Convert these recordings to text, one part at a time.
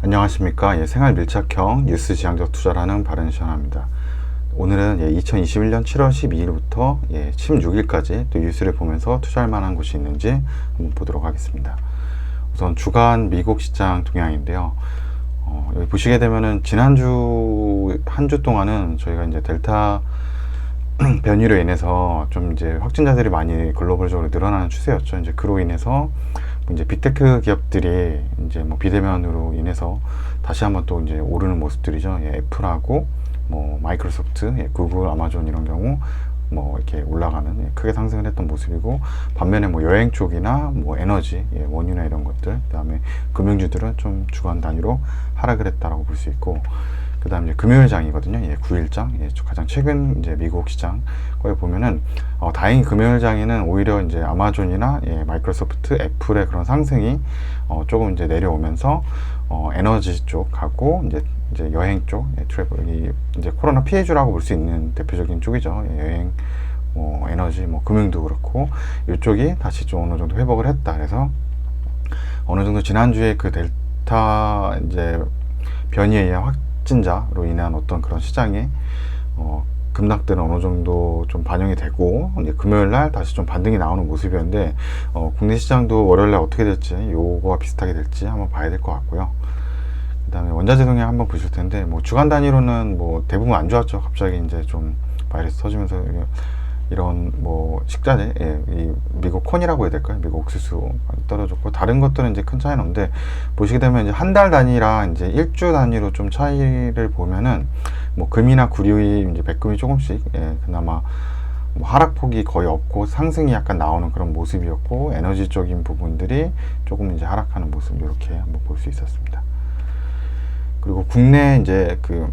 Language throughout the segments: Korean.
안녕하십니까. 생활 밀착형 뉴스 지향적 투자라는 바른시원합니다. 오늘은 2021년 7월 12일부터 16일까지 또 뉴스를 보면서 투자할 만한 곳이 있는지 한번 보도록 하겠습니다. 우선 주간 미국 시장 동향인데요. 여기 보시게 되면은 지난주 한 주 동안은 저희가 이제 델타 변이로 인해서 좀 이제 확진자들이 많이 글로벌적으로 늘어나는 추세였죠. 이제 그로 인해서 이제 빅테크 기업들이 이제 뭐 비대면으로 인해서 다시 한번 또 이제 오르는 모습들이죠. 애플하고 뭐 마이크로소프트, 구글, 아마존 이런 경우 뭐 이렇게 올라가는 크게 상승을 했던 모습이고, 반면에 뭐 여행 쪽이나 뭐 에너지, 원유나 이런 것들, 그다음에 금융주들은 좀 주간 단위로 하락을 했다라고 볼 수 있고, 그 다음 이제 금요일장이거든요. 9일장. 가장 최근 이제 미국 시장 거기 보면은, 다행히 금요일장에는 오히려 이제 아마존이나 마이크로소프트, 애플의 그런 상승이 조금 이제 내려오면서, 에너지 쪽하고 이제 여행 쪽, 트래블, 이제 코로나 피해주라고 볼 수 있는 대표적인 쪽이죠. 여행, 뭐 에너지, 뭐 금융도 그렇고, 이쪽이 다시 좀 어느 정도 회복을 했다. 그래서 어느 정도 지난주에 그 델타 이제 변이에 의한 확진자로 인한 어떤 그런 시장의 급락들은 어느 정도 좀 반영이 되고, 이제 금요일 날 다시 좀 반등이 나오는 모습이었는데, 국내 시장도 월요일 날 어떻게 될지, 요거와 비슷하게 될지 한번 봐야 될 것 같고요. 그 다음에 원자재 동향 한번 보실 텐데, 뭐 주간 단위로는 뭐 대부분 안 좋았죠. 갑자기 이제 좀 바이러스 터지면서 이런 뭐 식자재, 이 미국 콘이라고 해야 될까요? 미국 옥수수 많이 떨어졌고, 다른 것들은 이제 큰 차이는 없는데, 보시게 되면 이제 한 달 단위랑 이제 일주 단위로 좀 차이를 보면은, 뭐 금이나 구류이 이제 매금이 조금씩, 그나마 뭐 하락폭이 거의 없고 상승이 약간 나오는 그런 모습이었고, 에너지 쪽인 부분들이 조금 이제 하락하는 모습, 이렇게 한번 볼 수 있었습니다. 그리고 국내 이제 그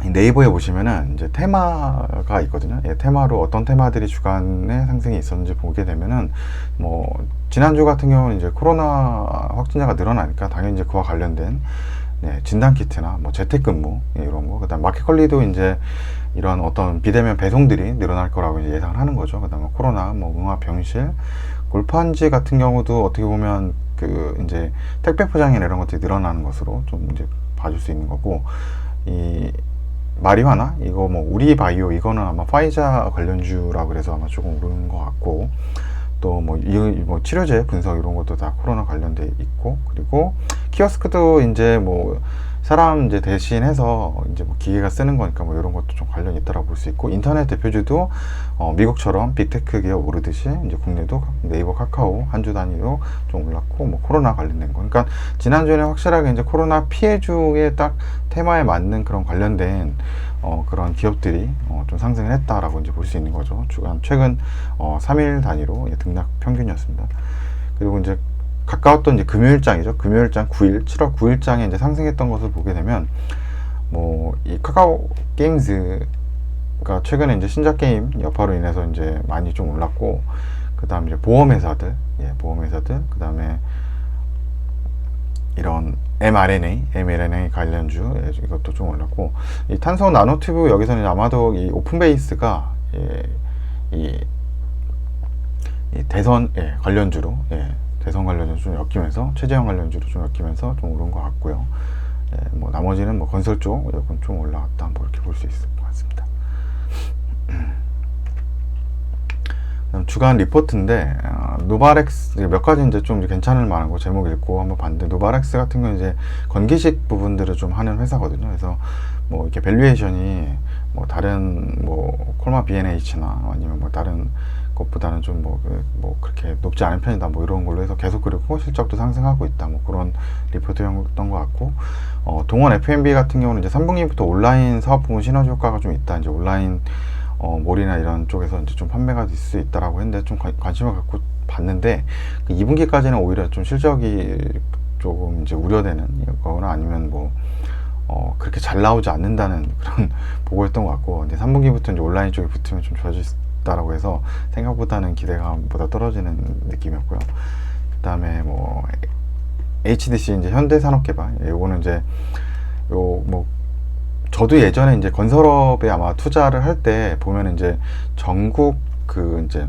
네이버에 보시면은 이제 테마가 있거든요. 테마로 어떤 테마들이 주간에 상승이 있었는지 보게 되면은, 뭐 지난주 같은 경우는 이제 코로나 확진자가 늘어나니까 당연히 이제 그와 관련된 진단키트나 뭐 재택근무 이런 거, 그다음 마켓컬리도 이제 이런 어떤 비대면 배송들이 늘어날 거라고 이제 예상을 하는 거죠. 그다음에 코로나, 뭐 응아 병실, 골판지 같은 경우도 어떻게 보면 그 이제 택배 포장이나 이런 것들이 늘어나는 것으로 좀 이제 봐줄 수 있는 거고, 이 마리화나 이거 뭐 우리바이오, 이거는 아마 파이자 관련주라 그래서 아마 조금 오르는 것 같고, 또 뭐 치료제 분석 이런 것도 다 코로나 관련돼 있고, 그리고 키오스크도 이제 뭐 사람 이제 대신해서 이제 뭐 기계가 쓰는 거니까 뭐 이런 것도 좀 관련이 있다라고 볼 수 있고, 인터넷 대표주도 미국처럼 빅테크 기업 오르듯이 이제 국내도 네이버, 카카오 한 주 단위로 좀 올랐고, 뭐 코로나 관련된 거. 그러니까 지난주에는 확실하게 이제 코로나 피해주의 딱 테마에 맞는 그런 관련된 그런 기업들이 좀 상승을 했다라고 이제 볼 수 있는 거죠. 주간 최근 3일 단위로 등락 평균이었습니다. 그리고 이제 가까웠던 이제 금요일장이죠. 금요일장 9일, 7월 9일장에 이제 상승했던 것을 보게 되면, 뭐 이 카카오 게임즈가 최근에 이제 신작 게임 여파로 인해서 이제 많이 좀 올랐고, 그 다음 이제 보험회사들, 그 다음에 이런 mRNA 관련주, 이것도 좀 올랐고, 이 탄소 나노튜브 여기서는 아마도 이 오픈베이스가 이 대선 관련주로, 대선 관련주로 좀 엮이면서, 최재형 관련주로 좀 엮이면서 좀 오른 것 같고요. 뭐 나머지는 뭐 건설 쪽 이건 좀 올라갔다, 뭐 이렇게 볼 수 있을 것 같습니다. 주간 리포트인데, 노바렉스 몇 가지 이제 좀 괜찮을 만한 거 제목 읽고 한번 봤는데, 노바렉스 같은 경우는 이제 건기식 부분들을 좀 하는 회사거든요. 그래서 뭐 이렇게 밸류에이션이 뭐 다른 뭐 콜마 B&H나 아니면 뭐 다른 것보다는 좀 뭐 그렇게 높지 않은 편이다, 뭐 이런 걸로 해서 계속, 그리고 실적도 상승하고 있다, 뭐 그런 리포트였던 것 같고, 동원 F&B 같은 경우는 이제 3분기부터 온라인 사업 부문 시너지 효과가 좀 있다, 이제 온라인 몰이나 이런 쪽에서 이제 좀 판매가 될 수 있다라고 했는데, 좀 관심을 갖고 봤는데, 그 2분기까지는 오히려 좀 실적이 조금 이제 우려되는 거나, 아니면 뭐 그렇게 잘 나오지 않는다는 그런 보고였던 것 같고, 이제 3분기부터 이제 온라인 쪽에 붙으면 좀 좋아질 수 있다라고 해서 생각보다는 기대감보다 떨어지는 느낌이었고요. 그 다음에 뭐 HDC, 이제 현대산업개발, 요거는 이제 뭐 저도 예전에 이제 건설업에 아마 투자를 할 때 보면 이제 전국 그 이제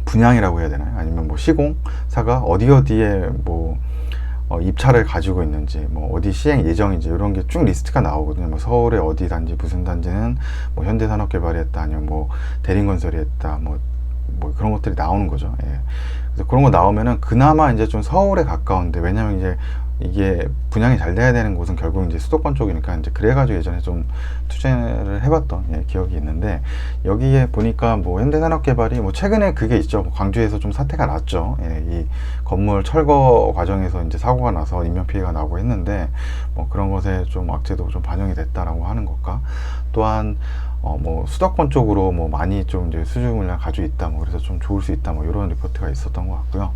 분양이라고 해야 되나요? 아니면 뭐 시공사가 어디에 뭐 입찰을 가지고 있는지, 뭐 어디 시행 예정인지 이런 게 쭉 리스트가 나오거든요. 뭐 서울의 어디 단지 무슨 단지는 뭐 현대산업개발이 했다, 아니면 뭐 대림건설이 했다, 뭐 그런 것들이 나오는 거죠. 예. 그래서 그런 거 나오면은 그나마 이제 좀 서울에 가까운데, 왜냐면 이제 이게 분양이 잘 돼야 되는 곳은 결국 이제 수도권 쪽이니까, 이제 그래가지고 예전에 좀 투자를 해봤던 기억이 있는데, 여기에 보니까 뭐 현대산업개발이 뭐 최근에 그게 있죠. 광주에서 좀 사태가 났죠. 이 건물 철거 과정에서 이제 사고가 나서 인명피해가 나고 했는데, 뭐 그런 것에 좀 악재도 좀 반영이 됐다라고 하는 것과, 또한 뭐 수도권 쪽으로 뭐 많이 좀 이제 수주 물량 가지고 있다, 뭐 그래서 좀 좋을 수 있다, 뭐 이런 리포트가 있었던 것 같고요.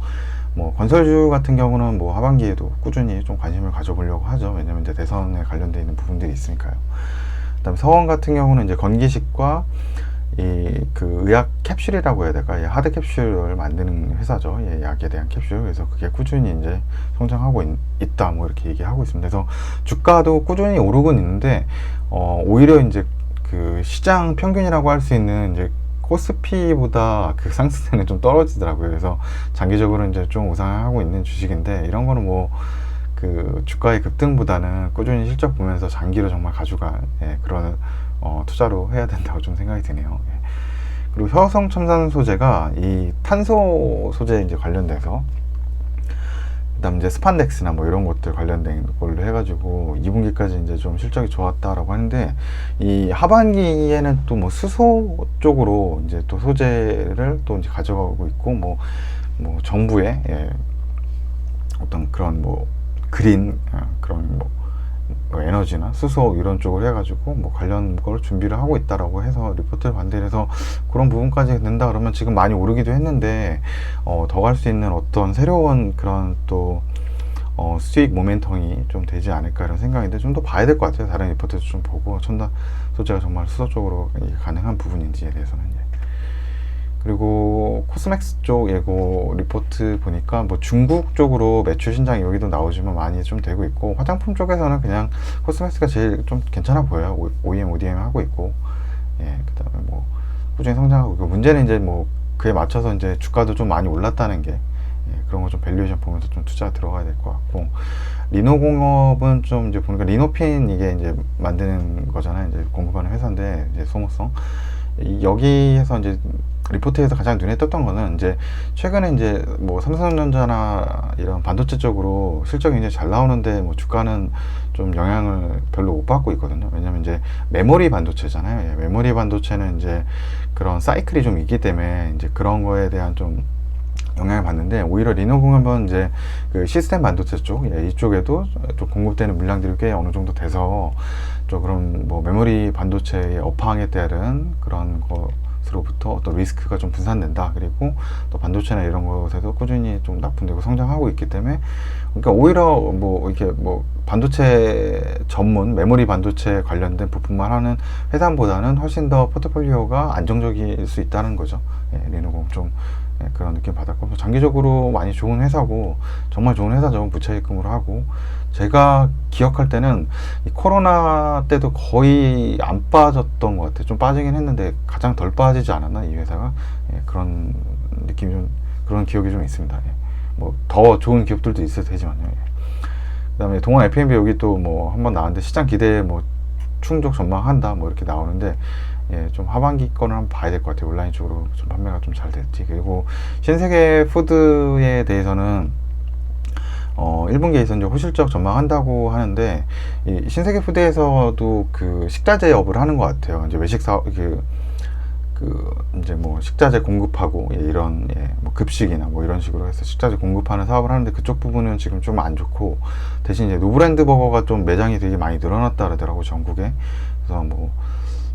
뭐 건설주 같은 경우는 뭐 하반기에도 꾸준히 좀 관심을 가져보려고 하죠. 왜냐면 이제 대선에 관련되어 있는 부분들이 있으니까요. 그다음 서원 같은 경우는 이제 건기식과 그 의약 캡슐이라고 해야 될까, 하드 캡슐을 만드는 회사죠. 약에 대한 캡슐. 그래서 그게 꾸준히 이제 성장하고 있다, 뭐 이렇게 얘기하고 있습니다. 그래서 주가도 꾸준히 오르고 있는데, 오히려 이제 그 시장 평균이라고 할 수 있는 이제 코스피보다 그 상승세는 좀 떨어지더라고요. 그래서 장기적으로 이제 좀 우상하고 있는 주식인데, 이런 거는 뭐 그 주가의 급등보다는 꾸준히 실적 보면서 장기로 정말 가져갈 그런 투자로 해야 된다고 좀 생각이 드네요. 그리고 효성 첨단 소재가 이 탄소 소재 이제 관련돼서, 그다음 이제 스판덱스나 뭐 이런 것들 관련된 걸로 해가지고 2분기까지 이제 좀 실적이 좋았다라고 하는데, 이 하반기에는 또 뭐 수소 쪽으로 이제 또 소재를 또 이제 가져가고 있고, 뭐 정부의 어떤 그런 뭐 그린 그런 뭐 에너지나 수소 이런 쪽을 해가지고 뭐 관련 걸 준비를 하고 있다라고 해서 리포트를 봤는데, 그래서 그런 부분까지 된다 그러면 지금 많이 오르기도 했는데, 더 갈 수 있는 어떤 새로운 그런 또 수익 모멘텀이 좀 되지 않을까 이런 생각인데, 좀 더 봐야 될 것 같아요. 다른 리포트도 좀 보고 첨단 소재가 정말 수소 쪽으로 가능한 부분인지에 대해서는. 그리고 코스맥스 쪽 예고 리포트 보니까 뭐 중국 쪽으로 매출 신장이 여기도 나오지만 많이 좀 되고 있고, 화장품 쪽에서는 그냥 코스맥스가 제일 좀 괜찮아 보여요. OEM, ODM 하고 있고, 그다음에 뭐 꾸준히 성장하고 있고, 문제는 이제 뭐 그에 맞춰서 이제 주가도 좀 많이 올랐다는 게, 그런 거 좀 밸류에이션 보면서 좀 투자 들어가야 될 것 같고, 리노공업은 좀 이제 보니까 리노핀 이게 이제 만드는 거잖아요. 이제 공급하는 회사인데, 이제 소모성 여기에서 이제 리포트에서 가장 눈에 떴던 거는, 이제 최근에 이제 뭐 삼성전자나 이런 반도체 쪽으로 실적이 굉장히 잘 나오는데, 뭐 주가는 좀 영향을 별로 못 받고 있거든요. 왜냐면 이제 메모리 반도체잖아요. 메모리 반도체는 이제 그런 사이클이 좀 있기 때문에 이제 그런 거에 대한 좀 영향을 받는데, 오히려 리노공업은 이제 그 시스템 반도체 쪽, 이쪽에도 좀 공급되는 물량들이 꽤 어느 정도 돼서, 좀 그런 뭐 메모리 반도체의 업황에 따른 그런 것으로부터 어떤 리스크가 좀 분산된다. 그리고 또 반도체나 이런 것에도 꾸준히 좀 납품되고 성장하고 있기 때문에, 그러니까 오히려 뭐 이렇게 뭐 반도체 전문 메모리 반도체 관련된 부품만 하는 회사보다는 훨씬 더 포트폴리오가 안정적일 수 있다는 거죠. 리노공 좀 그런 느낌 받았고, 장기적으로 많이 좋은 회사고, 정말 좋은 회사죠. 무차익금으로 하고, 제가 기억할 때는 이 코로나 때도 거의 안 빠졌던 것 같아요. 좀 빠지긴 했는데 가장 덜 빠지지 않았나, 이 회사가. 그런 느낌이 좀, 그런 기억이 좀 있습니다. 뭐 더 좋은 기업들도 있어도 되지만요. 그 다음에 동원 F&B 여기 또 뭐 한번 나왔는데, 시장 기대에 뭐 충족 전망한다 뭐 이렇게 나오는데, 좀 하반기 거는 한번 봐야 될 것 같아요. 온라인 쪽으로 좀 판매가 좀 잘 됐지. 그리고 신세계 푸드에 대해서는 1분기에서 이제 호실적 전망한다고 하는데, 이 신세계 푸드에서도 그 식자재 업을 하는 것 같아요. 이제 외식 사업, 이제 뭐 식자재 공급하고, 이런 뭐 급식이나 뭐 이런 식으로 해서 식자재 공급하는 사업을 하는데, 그쪽 부분은 지금 좀 안 좋고, 대신 이제 노브랜드 버거가 좀 매장이 되게 많이 늘어났다 그러더라고, 전국에. 그래서 뭐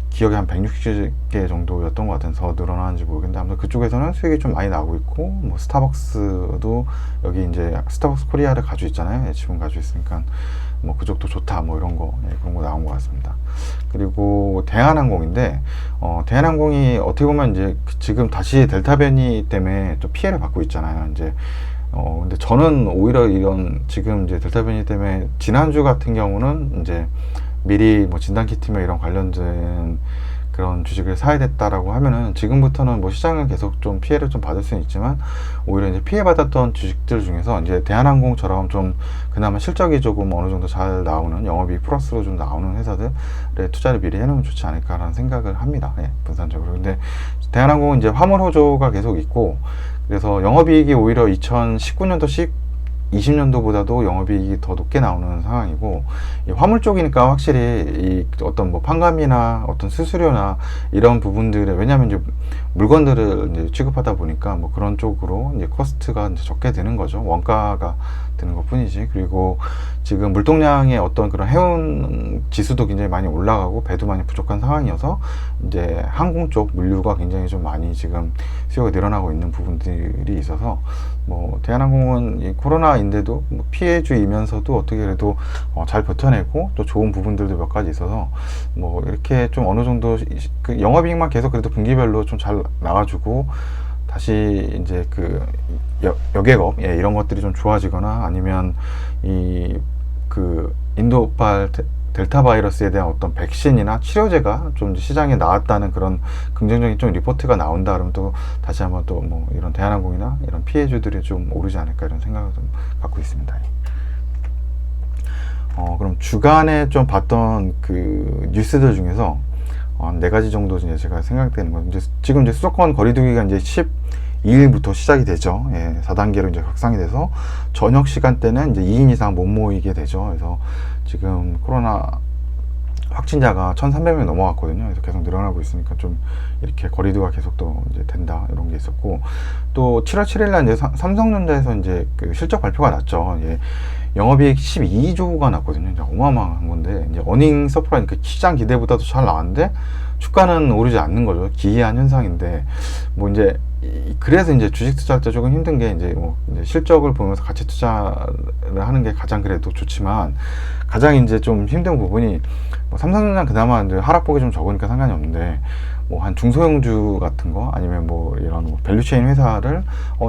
기억에 한 160개 정도였던 것 같아서 늘어나는지 모르겠는데, 아무튼 그쪽에서는 수익이 좀 많이 나고 있고, 뭐 스타벅스도 여기 이제 스타벅스 코리아를 가지고 있잖아요. 지분 가지고 있으니까 뭐 그쪽도 좋다, 뭐 이런 거, 그런 거 나온 것 같습니다. 그리고 대한항공인데, 대한항공이 어떻게 보면 이제 지금 다시 델타 변이 때문에 좀 피해를 받고 있잖아요. 이제 근데 저는 오히려 이런 지금 이제 델타 변이 때문에, 지난주 같은 경우는 이제 미리 뭐 진단키트며 이런 관련된 그런 주식을 사야 됐다라고 하면은 지금부터는 뭐 시장을 계속 좀 피해를 좀 받을 수는 있지만 오히려 이제 피해받았던 주식들 중에서 이제 대한항공처럼 좀 그나마 실적이 조금 어느 정도 잘 나오는 영업이익 플러스로 좀 나오는 회사들의 투자를 미리 해놓으면 좋지 않을까라는 생각을 합니다. 예, 분산적으로. 근데 대한항공은 이제 화물 호조가 계속 있고 그래서 영업이익이 오히려 2019년도 20년도보다도 영업이익이 더 높게 나오는 상황이고 이 화물 쪽이니까 확실히 이 어떤 뭐 판감이나 어떤 수수료나 이런 부분들에 왜냐하면 이제 물건들을 이제 취급하다 보니까 뭐 그런 쪽으로 이제 코스트가 이제 적게 드는 거죠. 원가가 드는 것 뿐이지. 그리고 지금 물동량의 어떤 그런 해운 지수도 굉장히 많이 올라가고 배도 많이 부족한 상황이어서 이제 항공 쪽 물류가 굉장히 좀 많이 지금 수요가 늘어나고 있는 부분들이 있어서 뭐 대한항공은 이 코로나인데도 뭐 피해주이면서도 어떻게 그래도 잘 버텨내고 또 좋은 부분들도 몇 가지 있어서 뭐 이렇게 좀 어느 정도 그 영업이익만 계속 그래도 분기별로 좀 잘 나와주고 다시 이제 그 여객업 이런 것들이 좀 좋아지거나 아니면 이 그 인도발 델타 바이러스에 대한 어떤 백신이나 치료제가 좀 시장에 나왔다는 그런 긍정적인 좀 리포트가 나온다 그러면 또 다시 한번 또 뭐 이런 대한항공이나 이런 피해주들이 좀 오르지 않을까 이런 생각을 좀 갖고 있습니다. 그럼 주간에 좀 봤던 그 뉴스들 중에서 한 4가지 정도 이제 제가 생각되는 건 이제 지금 이제 수도권 거리두기가 이제 12일부터 시작이 되죠. 4단계로 이제 확산이 돼서 저녁 시간대는 이제 2인 이상 못 모이게 되죠. 그래서 지금 코로나 확진자가 1,300명 넘어갔거든요. 그래서 계속 늘어나고 있으니까 좀 이렇게 거리두기가 계속 또 이제 된다 이런 게 있었고 또 7월 7일날 이제 삼성전자에서 이제 그 실적 발표가 났죠. 영업이익 12조가 났거든요. 이제 어마어마한 건데 이제 어닝 서프라이즈 그 시장 기대보다도 잘 나왔는데 주가는 오르지 않는 거죠. 기이한 현상인데 뭐 이제 그래서 이제 주식 투자할 때 조금 힘든 게 이제 뭐 이제 실적을 보면서 가치 투자를 하는 게 가장 그래도 좋지만 가장 이제 좀 힘든 부분이 뭐 삼성전자 그나마 이제 하락폭이 좀 적으니까 상관이 없는데 뭐 한 중소형주 같은 거 아니면 뭐 이런 뭐 밸류체인 회사를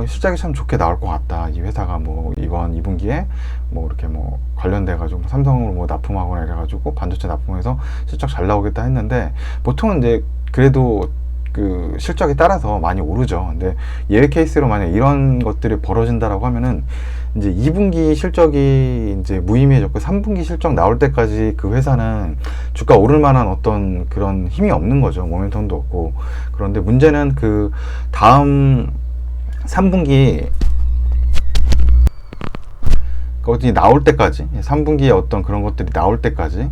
실적이 참 좋게 나올 것 같다. 이 회사가 뭐 이번 2분기에 뭐 이렇게 뭐 관련돼 가지고 삼성으로 뭐 납품하거나 이래 가지고 반도체 납품해서 실적 잘 나오겠다 했는데 보통은 이제 그래도 그 실적에 따라서 많이 오르죠. 근데 예외 케이스로 만약 이런 것들이 벌어진다라고 하면은 이제 2분기 실적이 이제 무의미해졌고 3분기 실적 나올 때까지 그 회사는 주가 오를 만한 어떤 그런 힘이 없는 거죠. 모멘텀도 없고. 그런데 문제는 그 다음 3분기 어디 나올 때까지 3분기에 어떤 그런 것들이 나올 때까지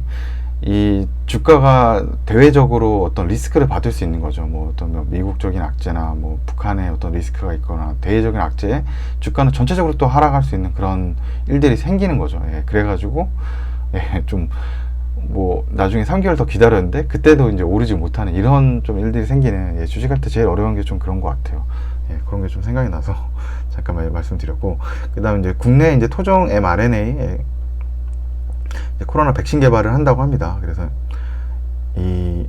이 주가가 대외적으로 어떤 리스크를 받을 수 있는 거죠. 뭐 어떤 미국적인 악재나 뭐 북한의 어떤 리스크가 있거나 대외적인 악재에 주가는 전체적으로 또 하락할 수 있는 그런 일들이 생기는 거죠. 그래가지고 좀 뭐 나중에 3개월 더 기다렸는데 그때도 이제 오르지 못하는 이런 좀 일들이 생기는 주식할 때 제일 어려운 게 좀 그런 것 같아요. 그런 게 좀 생각이 나서 잠깐만 말씀드렸고 그다음 이제 국내 이제 토종 mRNA 코로나 백신 개발을 한다고 합니다. 그래서 이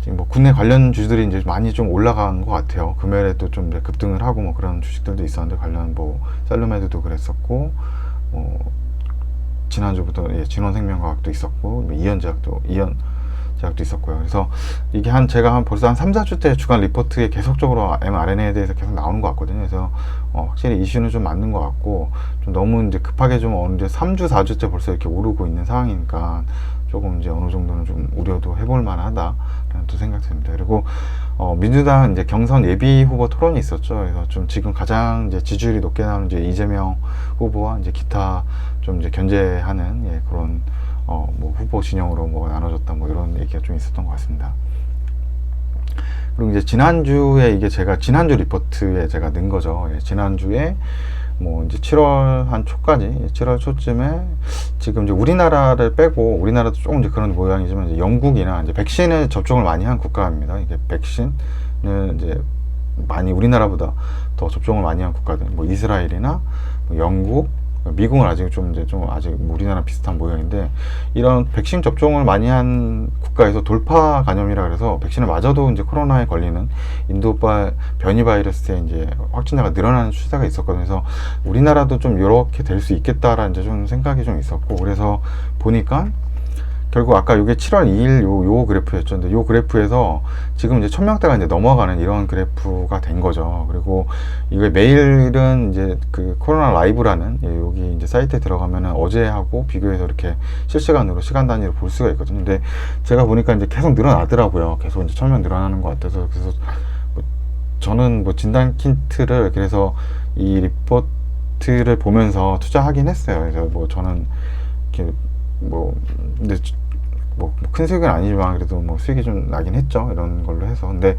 지금 뭐 국내 관련 주들이 이제 많이 좀 올라간 것 같아요. 금요일에 또 좀 급등을 하고 뭐 그런 주식들도 있었는데 관련 뭐 셀루메드도 그랬었고 지난주부터 진원생명과학도 있었고 이현제약도 있었고요. 그래서 이게 제가 벌써 한 3, 4주 때 주간 리포트에 계속적으로 mRNA에 대해서 계속 나오는 것 같거든요. 그래서 확실히 이슈는 좀 맞는 것 같고 좀 너무 이제 급하게 좀 이제 3주, 4주째 벌써 이렇게 오르고 있는 상황이니까 조금 이제 어느 정도는 좀 우려도 해볼 만하다라는 또 생각이 듭니다. 그리고 민주당 이제 경선 예비 후보 토론이 있었죠. 그래서 좀 지금 가장 이제 지지율이 높게 나오는 이제 이재명 후보와 이제 기타 좀 이제 견제하는 그런 뭐 후보 진영으로 뭐 나눠졌다 뭐 이런 얘기가 좀 있었던 것 같습니다. 그리고 이제 지난주에 이게 제가 지난주 리포트에 제가 넣은 거죠. 지난주에 뭐 이제 7월 한 초까지 7월 초쯤에 지금 이제 우리나라를 빼고 우리나라도 조금 이제 그런 모양이지만 이제 영국이나 이제 백신을 접종을 많이 한 국가입니다. 이게 백신을 이제 많이 우리나라보다 더 접종을 많이 한 국가들 뭐 이스라엘이나 뭐 영국 미국은 아직 좀 아직 우리나라 비슷한 모양인데 이런 백신 접종을 많이 한 국가에서 돌파 감염이라 그래서 백신을 맞아도 이제 코로나에 걸리는 인도발 변이 바이러스에 이제 확진자가 늘어나는 추세가 있었거든요. 그래서 우리나라도 좀 이렇게 될 수 있겠다라는 이제 좀 생각이 좀 있었고 그래서 보니까 결국 아까 이게 7월 2일 요 그래프였죠. 근데 요 그래프에서 지금 이제 1000명대가 이제 넘어가는 이런 그래프가 된 거죠. 그리고 이게 매일은 이제 그 코로나 라이브라는 여기 이제 사이트에 들어가면은 어제하고 비교해서 이렇게 실시간으로 시간 단위로 볼 수가 있거든요. 근데 제가 보니까 이제 계속 늘어나더라고요. 계속 이제 1000명 늘어나는 것 같아서. 그래서 뭐 저는 뭐 진단 키트를 그래서 이 리포트를 보면서 투자하긴 했어요. 그래서 뭐 저는 이렇게 뭐 근데 뭐 큰 수익은 아니지만 그래도 뭐 수익이 좀 나긴 했죠. 이런 걸로 해서. 근데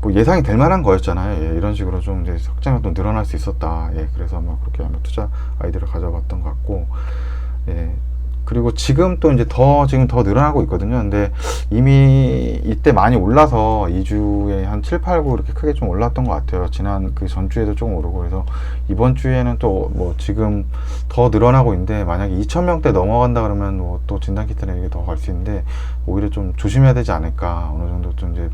뭐 예상이 될 만한 거였잖아요. 예, 이런 식으로 좀 이제 적자가 또 늘어날 수 있었다. 예, 그래서 아마 그렇게 아마 투자 아이디어를 가져봤던 것 같고, 예. 그리고 지금 또 이제 지금 더 늘어나고 있거든요. 근데 이미 이때 많이 올라서 2주에 한 7, 8, 9 이렇게 크게 좀 올랐던 것 같아요. 지난 그 전주에도 조금 오르고. 그래서 이번 주에는 또 뭐 지금 더 늘어나고 있는데, 만약에 2,000명대 넘어간다 그러면 뭐 또 진단키트는 이게 더 갈 수 있는데, 오히려 좀 조심해야 되지 않을까. 어느 정도 좀 이제,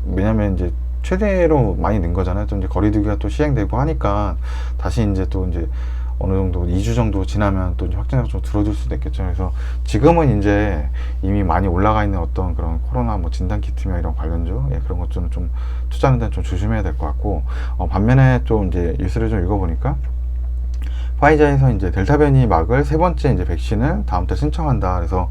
왜냐면 이제 최대로 많이 는 거잖아요. 좀 이제 거리두기가 또 시행되고 하니까 다시 이제 또 이제 어느 정도 2주 정도 지나면 또 확진자가 좀 줄어들 수도 있겠죠. 그래서 지금은 이제 이미 많이 올라가 있는 어떤 그런 코로나 뭐 진단키트며 이런 관련주, 예, 그런 것들은 좀 투자하는 데는 좀 조심해야 될 것 같고, 반면에 좀 이제 뉴스를 좀 읽어보니까 화이자에서 이제 델타 변이 막을 세 번째 이제 백신을 다음 달 신청한다. 그래서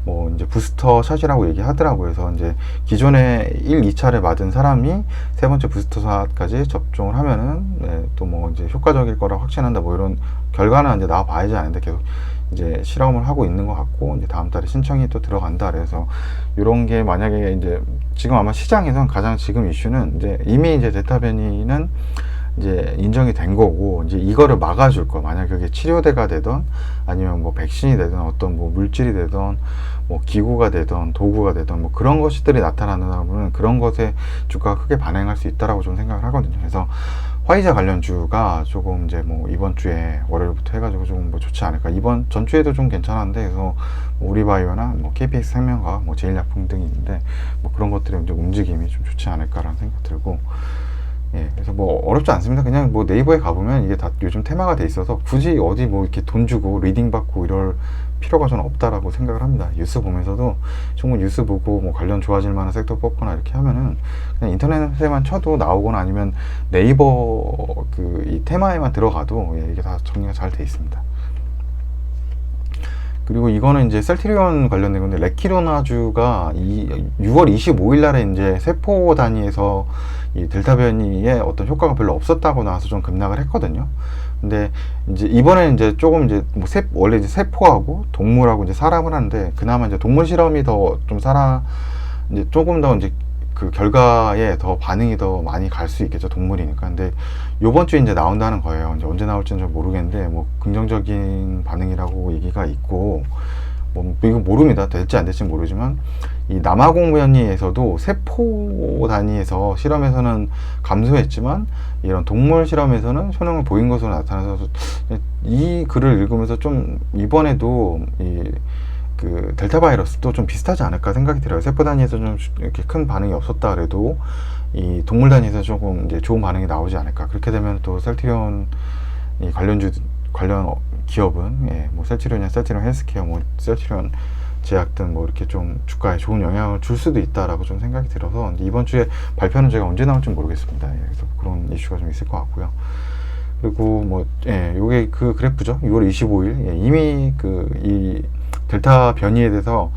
뭐 이제 부스터 샷이라고 얘기하더라고요. 그래서 이제 기존에 1, 2차를 맞은 사람이 세 번째 부스터 샷까지 접종을 하면은, 네, 또 뭐 이제 효과적일 거라 확신한다. 뭐 이런 결과는 이제 나와 봐야지 아는데 계속 이제 실험을 하고 있는 것 같고, 이제 다음 달에 신청이 또 들어간다. 그래서 이런 게 만약에 이제 지금 아마 시장에선 가장 지금 이슈는 이제 이미 이제 델타 변이는 이제 인정이 된 거고, 이제 이거를 막아줄 거, 만약 그게 치료제가 되던 아니면 뭐 백신이 되든 어떤 뭐 물질이 되던 뭐 기구가 되던 도구가 되던 뭐 그런 것들이 나타나면 그런 것에 주가가 크게 반응할 수 있다라고 좀 생각을 하거든요. 그래서 화이자 관련주가 조금 이제 뭐 이번 주에 월요일부터 해가지고 조금 뭐 좋지 않을까. 이번 전주에도 좀 괜찮았는데, 그래서 뭐 우리바이오나 뭐 KPX 생명과 뭐 제일약품 등이 있는데, 뭐 그런 것들의 이제 움직임이 좀 좋지 않을까라는 생각 들고, 예, 그래서 뭐 어렵지 않습니다. 그냥 뭐 네이버에 가보면 이게 다 요즘 테마가 돼 있어서 굳이 어디 뭐 이렇게 돈 주고 리딩 받고 이럴 필요가 저는 없다라고 생각을 합니다. 뉴스 보면서도 정말 뉴스 보고 뭐 관련 좋아질 만한 섹터 뽑거나 이렇게 하면은 그냥 인터넷에만 쳐도 나오거나 아니면 네이버 그 이 테마에만 들어가도, 예, 이게 다 정리가 잘 돼 있습니다. 그리고 이거는 이제 셀트리온 관련된 건데, 레키로나주가 6월 25일 날에 이제 세포 단위에서 이 델타 변이의 어떤 효과가 별로 없었다고 나와서 좀 급락을 했거든요. 근데 이제 이번에 이제 조금 이제 뭐 원래 이제 세포하고 동물하고 이제 사람을 하는데, 그나마 이제 동물 실험이 더 좀 이제 조금 더 이제 그 결과에 더 반응이 더 많이 갈 수 있겠죠. 동물이니까. 근데 요번 주에 이제 나온다는 거예요. 이제 언제 나올지는 잘 모르겠는데, 뭐 긍정적인 반응이라고 얘기가 있고, 뭐 이거 모릅니다. 될지 안 될지 모르지만, 이 남아공 변이에서도 세포 단위에서 실험에서는 감소했지만 이런 동물 실험에서는 효능을 보인 것으로 나타나서, 이 글을 읽으면서 좀 이번에도 그 델타 바이러스도 좀 비슷하지 않을까 생각이 들어요. 세포 단위에서 좀 이렇게 큰 반응이 없었다 그래도 이 동물 단위에서 조금 이제 좋은 반응이 나오지 않을까. 그렇게 되면 또 셀트리온 이 관련 기업은, 예, 뭐 셀트리온이나 셀트리온 헬스케어, 뭐 셀트리온 제약 등 뭐 이렇게 좀 주가에 좋은 영향을 줄 수도 있다라고 좀 생각이 들어서, 이번 주에 발표는 제가 언제 나올지 모르겠습니다. 예, 그래서 그런 이슈가 좀 있을 것 같고요. 그리고 뭐, 예, 요게 그 그래프죠. 6월 25일, 예, 이미 이 델타 변이에 대해서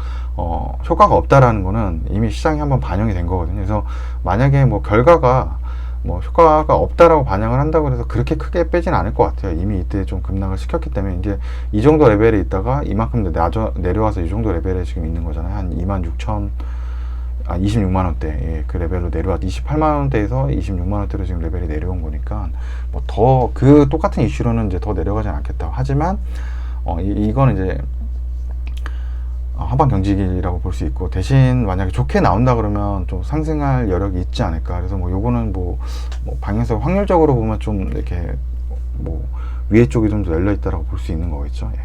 효과가 없다라는 거는 이미 시장에 한번 반영이 된 거거든요. 그래서 만약에 뭐 결과가 뭐 효과가 없다라고 반영을 한다고 해서 그렇게 크게 빼진 않을 것 같아요. 이미 이때 좀 급락을 시켰기 때문에 이제 이 정도 레벨에 있다가 이만큼 내려와서 이 정도 레벨에 지금 있는 거잖아요. 한 26만 원대, 예, 그 레벨로 내려와 28만 원대에서 26만 원대로 지금 레벨이 내려온 거니까 뭐 더 그 똑같은 이슈로는 이제 더 내려가진 않겠다. 하지만 이거는 이제 하방 경직이라고 볼 수 있고, 대신 만약에 좋게 나온다 그러면 좀 상승할 여력이 있지 않을까. 그래서 뭐 요거는 뭐 방향성 확률적으로 보면 좀 이렇게 뭐 위에 쪽이 좀 더 열려 있다라고 볼 수 있는 거겠죠. 예.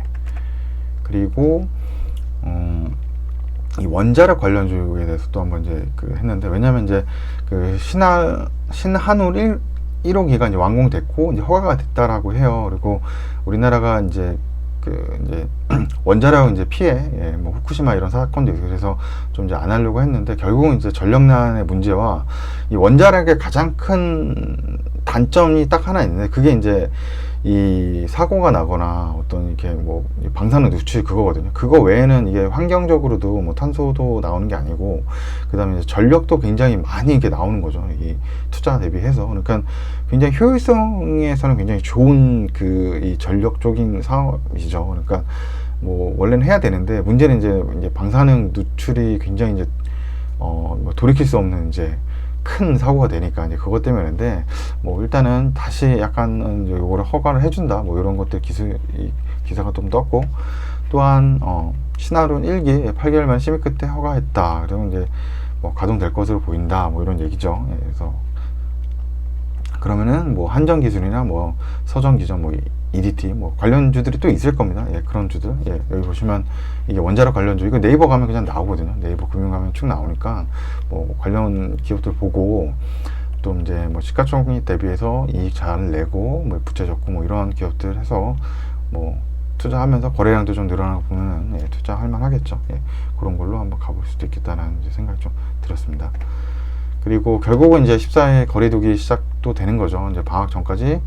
그리고 이 원자력 관련주에 대해서 또 한번 이제 했는데, 왜냐면 이제 신한울 1호기가 이제 완공됐고 이제 허가가 됐다라고 해요. 그리고 우리나라가 이제 이제 원자력 이제 피해, 뭐 후쿠시마 이런 사건도 있고 그래서 좀 이제 안 하려고 했는데 결국은 이제 전력난의 문제와 이 원자력의 가장 큰 단점이 딱 하나 있는데 그게 이제 이 사고가 나거나 어떤 이렇게 뭐 방사능 누출 그거거든요. 그거 외에는 이게 환경적으로도 뭐 탄소도 나오는 게 아니고 그다음에 이제 전력도 굉장히 많이 이게 나오는 거죠. 이 투자 대비해서 그러니까 굉장히 효율성에서는 굉장히 좋은 이 전력 쪽인 사업이죠. 그러니까 뭐 원래는 해야 되는데 문제는 이제 방사능 누출이 굉장히 이제 뭐 돌이킬 수 없는 이제 큰 사고가 되니까 이제 그것 때문인데 뭐 일단은 다시 약간 요거를 허가를 해준다 뭐 이런 것들 기사가 좀 떴고 또한 신한울 1기 8개월 만 심의 끝에 허가했다 그러면 이제 뭐 가동될 것으로 보인다 뭐 이런 얘기죠. 그래서 그러면은 뭐 한전 기술이나 뭐 서전 기전 뭐 EDT 뭐 관련주들이 또 있을 겁니다. 그런 주들 여기 보시면 이게 원자력 관련주 이거 네이버 가면 그냥 나오거든요. 네이버 금융 가면 쭉 나오니까 뭐 관련 기업들 보고 또 이제 뭐 시가총액 대비해서 이익 잘 내고 뭐 부채 적고 뭐 이런 기업들 해서 뭐 투자하면서 거래량도 좀 늘어나고 보면은 투자할 만하겠죠. 그런 걸로 한번 가볼 수도 있겠다라는 생각이 좀 들었습니다. 그리고 결국은 이제 14일 거리두기 시작도 되는 거죠. 이제 방학 전까지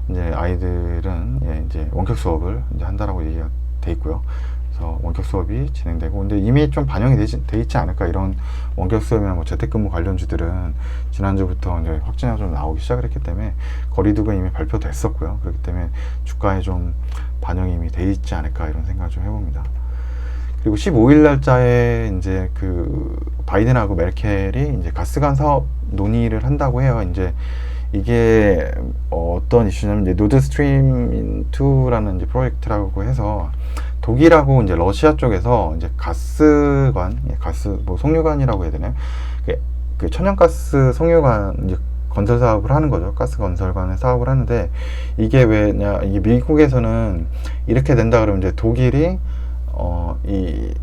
이제 아이들은 이제 원격 수업을 이제 한다라고 얘기가 돼 있고요. 그래서 원격 수업이 진행되고, 근데 이미 좀 반영이 돼 있지 않을까. 이런 원격 수업이나 뭐 재택근무 관련주들은 지난주부터 이제 확진자가 좀 나오기 시작을 했기 때문에 거리두기가 이미 발표됐었고요. 그렇기 때문에 주가에 좀 반영이 이미 돼 있지 않을까 이런 생각을 좀 해봅니다. 그리고 15일 날짜에 이제 바이든하고 메르켈이 이제 가스관 사업 논의를 한다고 해요. 이제 이게 어떤 이슈냐면 이제 노드스트림 2라는 이제 프로젝트라고 해서 독일하고 이제 러시아 쪽에서 이제 가스관, 가스 뭐 송유관이라고 해야 되나요? 그 천연가스 송유관 이제 건설 사업을 하는 거죠. 가스 건설관의 사업을 하는데 이게 왜냐? 이게 미국에서는 이렇게 된다 그러면 이제 독일이 이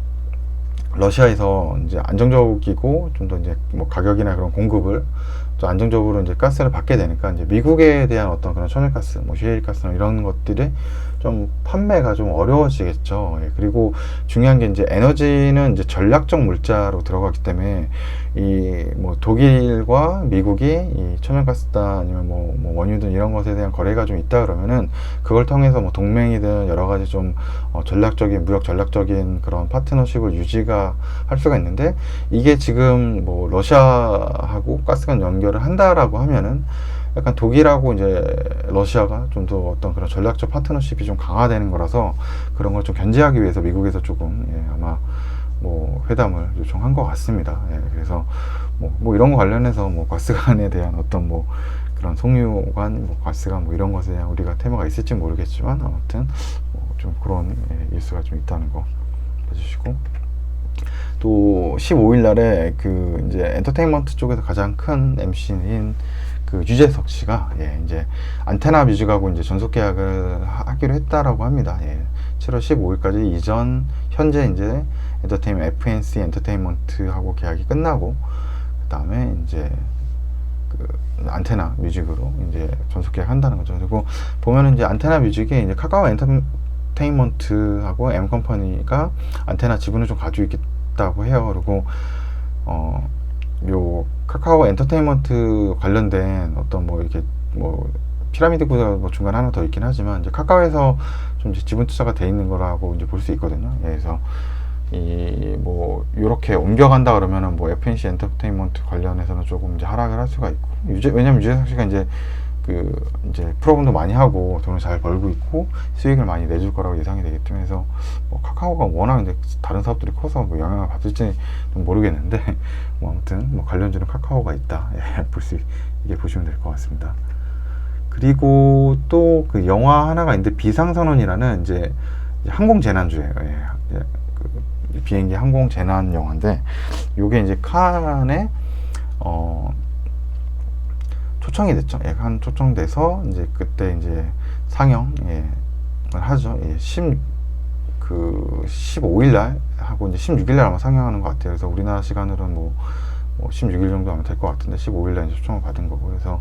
러시아에서 이제 안정적이고 좀 더 이제 뭐 가격이나 그런 공급을 또 안정적으로 이제 가스를 받게 되니까 이제 미국에 대한 어떤 그런 천연가스, 뭐 셰일가스나 이런 것들이 좀 판매가 좀 어려워지겠죠. 그리고 중요한 게 이제 에너지는 이제 전략적 물자로 들어가기 때문에 이 뭐 독일과 미국이 이 천연가스다 아니면 뭐 원유든 이런 것에 대한 거래가 좀 있다 그러면은 그걸 통해서 뭐 동맹이든 여러 가지 좀 전략적인 무역 전략적인 그런 파트너십을 유지가 할 수가 있는데 이게 지금 뭐 러시아하고 가스관 연결을 한다라고 하면은 약간 독일하고 이제 러시아가 좀 더 어떤 그런 전략적 파트너십이 좀 강화되는 거라서 그런 걸 좀 견제하기 위해서 미국에서 조금 아마 뭐 회담을 요청한 것 같습니다. 그래서 뭐 이런 거 관련해서 뭐 가스관에 대한 어떤 뭐 그런 송유관, 뭐 가스관 뭐 이런 것에 대한 우리가 테마가 있을지 모르겠지만 아무튼 좀 그런 뉴스가 좀 있다는 거 봐주시고. 또 15일 날에 이제 엔터테인먼트 쪽에서 가장 큰 MC인 유재석 씨가 이제 안테나 뮤직하고 이제 전속 계약을 하기로 했다라고 합니다. 7월 15일까지 이전 현재 이제 FNC 엔터테인먼트하고 계약이 끝나고 그다음에 이제 안테나 뮤직으로 이제 전속 계약한다는 거죠. 그리고 보면은 이제 안테나 뮤직이 이제 카카오 엔터테인먼트하고 M 컴퍼니가 안테나 지분을 좀 가지고 있다고 해요. 그리고 요 카카오 엔터테인먼트 관련된 어떤 뭐 이렇게 뭐 피라미드 구조가 뭐 중간에 하나 더 있긴 하지만 이제 카카오에서 좀 이제 지분 투자가 돼 있는 거라고 이제 볼 수 있거든요. 그래서 뭐 요렇게 옮겨간다 그러면은 뭐 FNC 엔터테인먼트 관련해서는 조금 이제 하락을 할 수가 있고 왜냐면 유재석 씨가 이제 이제 프로그램도 많이 하고 돈을 잘 벌고 있고 수익을 많이 내줄 거라고 예상이 되기 때문에 해서 뭐 카카오가 워낙 이제 다른 사업들이 커서 뭐 영향을 받을지 모르겠는데 뭐 아무튼 뭐 관련주는 카카오가 있다 이게 보시면 될 것 같습니다. 그리고 또 영화 하나가 있는데 비상선언이라는 이제 항공 재난주예요. 비행기 항공 재난 영화인데 요게 이제 칸에 초청이 됐죠. 한 초청돼서 이제 그때 이제 상영을 하죠. 15일 날 하고 이제 16일 날 아마 상영하는 것 같아요. 그래서 우리나라 시간으로는 뭐 16일 정도 하면 될 것 같은데 15일 날 이제 초청을 받은 거고 그래서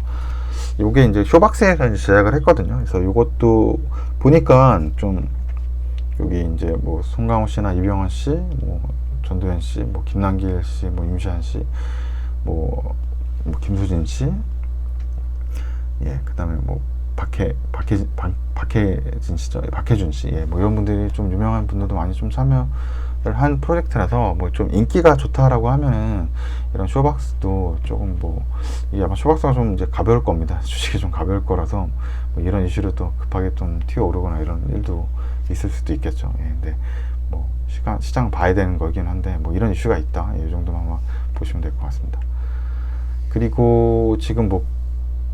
요게 이제 쇼박스에서 이제 제작을 했거든요. 그래서 요것도 보니까 좀 여기 이제 뭐 송강호 씨나 이병헌 씨, 뭐 전도연 씨, 뭐 김남길 씨, 뭐 임시완 씨, 뭐 김수진 씨, 예, 그다음에 뭐 박해진 씨죠, 박해준 씨, 예, 뭐 이런 분들이 좀 유명한 분들도 많이 좀 참여를 한 프로젝트라서 뭐 좀 인기가 좋다라고 하면은 이런 쇼박스도 조금 뭐 이게 아마 쇼박스가 좀 이제 가벼울 겁니다. 주식이 좀 가벼울 거라서 뭐 이런 이슈로 또 급하게 좀 튀어오르거나 이런 일도 있을 수도 있겠죠. 예, 근데 뭐 시장 봐야 되는 거긴 한데 뭐 이런 이슈가 있다, 이 정도만 아마 보시면 될 것 같습니다. 그리고 지금 뭐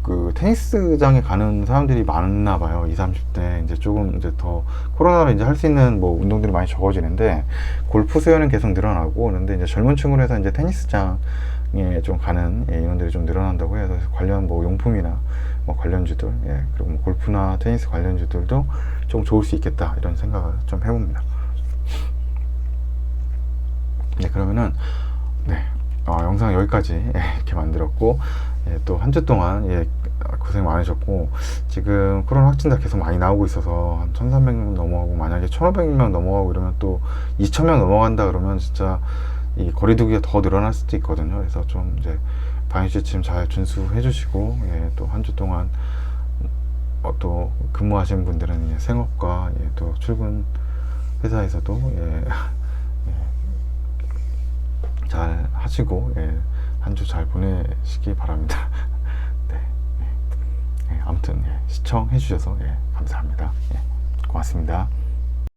그 테니스장에 가는 사람들이 많나 봐요. 20, 30대 이제 조금 이제 더 코로나로 이제 할 수 있는 뭐 운동들이 많이 적어지는데 골프 수요는 계속 늘어나고, 그런데 이제 젊은 층으로 해서 이제 테니스장에 좀 가는, 예, 인원들이 좀 늘어난다고 해서 관련 뭐 용품이나 뭐 관련주들, 예, 그리고 뭐 골프나 테니스 관련주들도 좀 좋을 수 있겠다, 이런 생각을 좀 해봅니다. 네, 그러면은 네, 영상 여기까지, 예, 이렇게 만들었고, 예, 또 한 주 동안, 예, 고생 많으셨고, 지금 코로나 확진자 계속 많이 나오고 있어서 한 1300명 넘어가고, 만약에 1500명 넘어가고 이러면 또 2000명 넘어간다 그러면 진짜 이 거리두기가 더 늘어날 수도 있거든요. 그래서 좀 이제 방역지침 잘 준수해 주시고, 예, 또 한 주 동안 또 근무하시는 분들은, 예, 생업과, 예, 또 출근 회사에서도, 예, 잘 하시고, 예, 한 주 잘 보내시기 바랍니다. 네, 예, 아무튼, 예, 시청해 주셔서, 예, 감사합니다. 예, 고맙습니다.